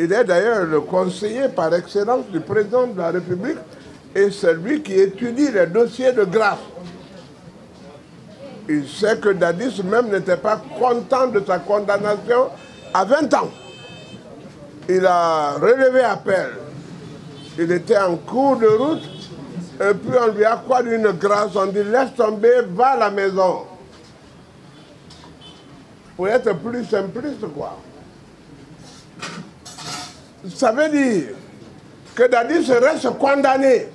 Il est d'ailleurs le conseiller par excellence du président de la République et c'est lui qui étudie les dossiers de grâce. Il sait que Dadis même n'était pas content de sa condamnation à 20 ans. Il a relevé appel. Il était en cours de route et puis on lui a accordé une grâce. On dit laisse tomber, va à la maison. Pour être plus simpliste, quoi. Ça veut dire que Dadis reste condamné.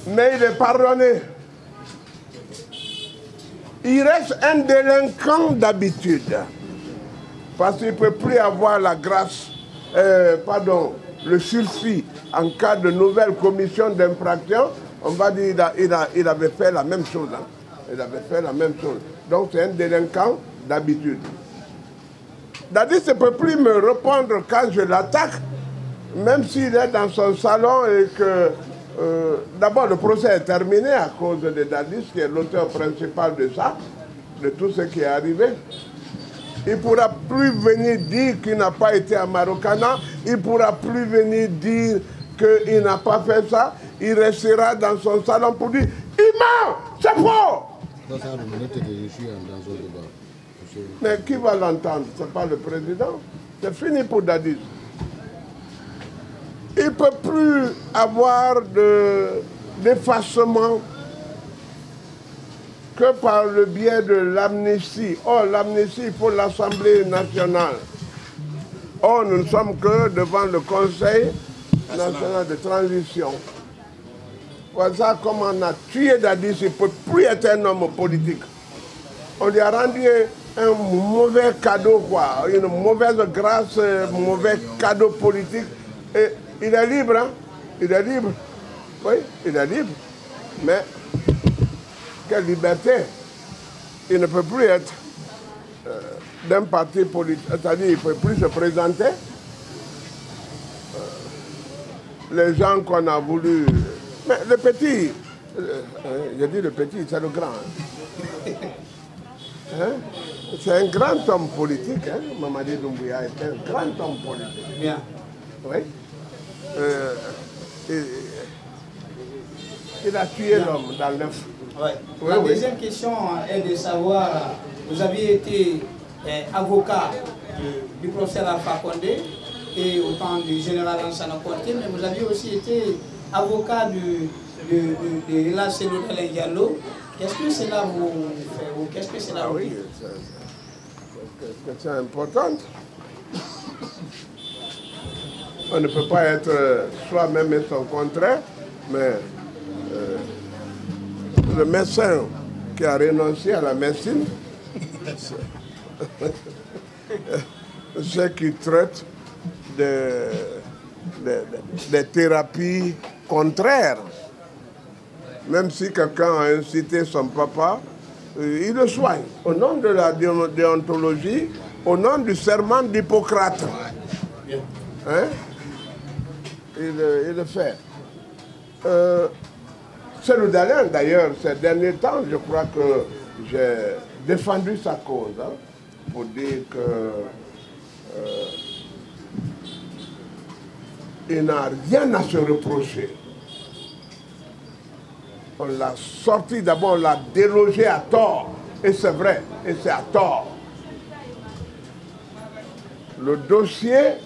Mais il est pardonné. Il reste un délinquant d'habitude. Parce qu'il ne peut plus avoir la grâce, le sursis en cas de nouvelle commission d'infraction. On va dire qu'il avait fait la même chose. Hein. Il avait fait la même chose. Donc c'est un délinquant d'habitude. Dadis ne peut plus me répondre quand je l'attaque, même s'il est dans son salon et que... D'abord, le procès est terminé à cause de Dadis, qui est l'auteur principal de ça, de tout ce qui est arrivé. Il ne pourra plus venir dire qu'il n'a pas été à Marokana, il ne pourra plus venir dire qu'il n'a pas fait ça. Il restera dans son salon pour dire « Il ment, c'est faux !» Mais qui va l'entendre? Ce n'est pas le président. C'est fini pour Dadis. Il ne peut plus avoir d'effacement que par le biais de l'amnistie. Or, l'amnistie, il faut l'Assemblée nationale. Or, nous ne sommes que devant le Conseil national de transition. Voilà comment on a tué Dadis. Il ne peut plus être un homme politique. On lui a rendu un mauvais cadeau, quoi, une mauvaise grâce, un mauvais cadeau politique. Et il est libre, hein? Il est libre. Oui, il est libre. Mais quelle liberté! Il ne peut plus être d'un parti politique. C'est-à-dire qu'il ne peut plus se présenter. Les gens qu'on a voulu... Mais le petit, je dis le petit, c'est le grand. Hein? C'est un grand homme politique. Hein? Mamadi Doumbouya est un grand homme politique. Bien. Oui. Il a tué l'homme dans l'œuf. Ouais. Oui, la deuxième question est de savoir, vous aviez été avocat du professeur Alpha Condé et au temps du général Lansana Conté, mais vous aviez aussi été avocat de la Cellule Alain Diallo. Qu'est-ce que cela vous fait ou qu'est-ce que cela vous dit? Oui, c'est important. On ne peut pas être soi-même et son contraire, mais le médecin qui a renoncé à la médecine, ceux qui traitent des thérapies contraires. Même si quelqu'un a incité son papa, il le soigne. Au nom de la déontologie, au nom du serment d'Hippocrate. Hein? Il le fait. Cellou Dalein, d'ailleurs, ces derniers temps, je crois que j'ai défendu sa cause, hein, pour dire que il n'a rien à se reprocher. On l'a sorti d'abord, on l'a délogé à tort. Et c'est vrai, et c'est à tort. Le dossier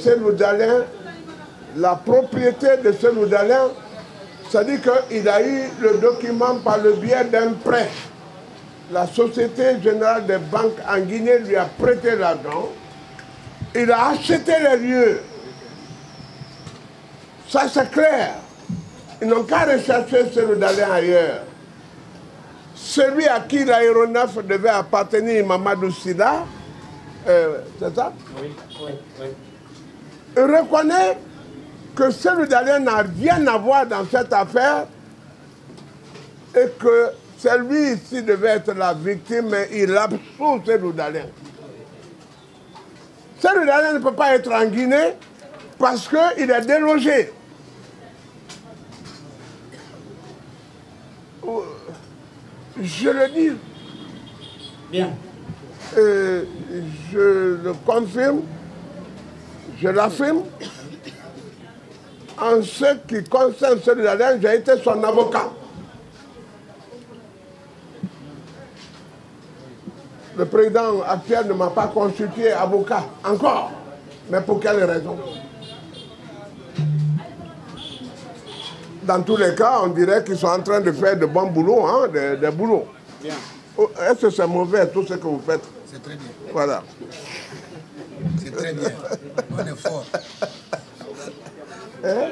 Cellou Dalein, la propriété de Cellou Dalein, c'est-à-dire qu'il a eu le document par le biais d'un prêt. La Société Générale des Banques en Guinée lui a prêté l'argent. Il a acheté les lieux. Ça, c'est clair. Ils n'ont qu'à rechercher Cellou Dalein ailleurs. Celui à qui l'aéronef devait appartenir, Mamadou Sida, c'est ça? Oui, oui, oui. Il reconnaît que Cellou Dalein n'a rien à voir dans cette affaire et que c'est lui ici devait être la victime, mais il absout Cellou Dalein. Cellou Dalein ne peut pas être en Guinée parce qu'il est délogé. Je le dis. Bien. je le confirme, je l'affirme. En ce qui concerne celui d'Alain, j'ai été son avocat. Le président actuel ne m'a pas constitué avocat encore. Mais pour quelle raison? Dans tous les cas, on dirait qu'ils sont en train de faire de bons boulots, hein, des boulots. Bien. Est-ce que c'est mauvais tout ce que vous faites? C'est très bien. Voilà. C'est très bien. On est fort. Hein?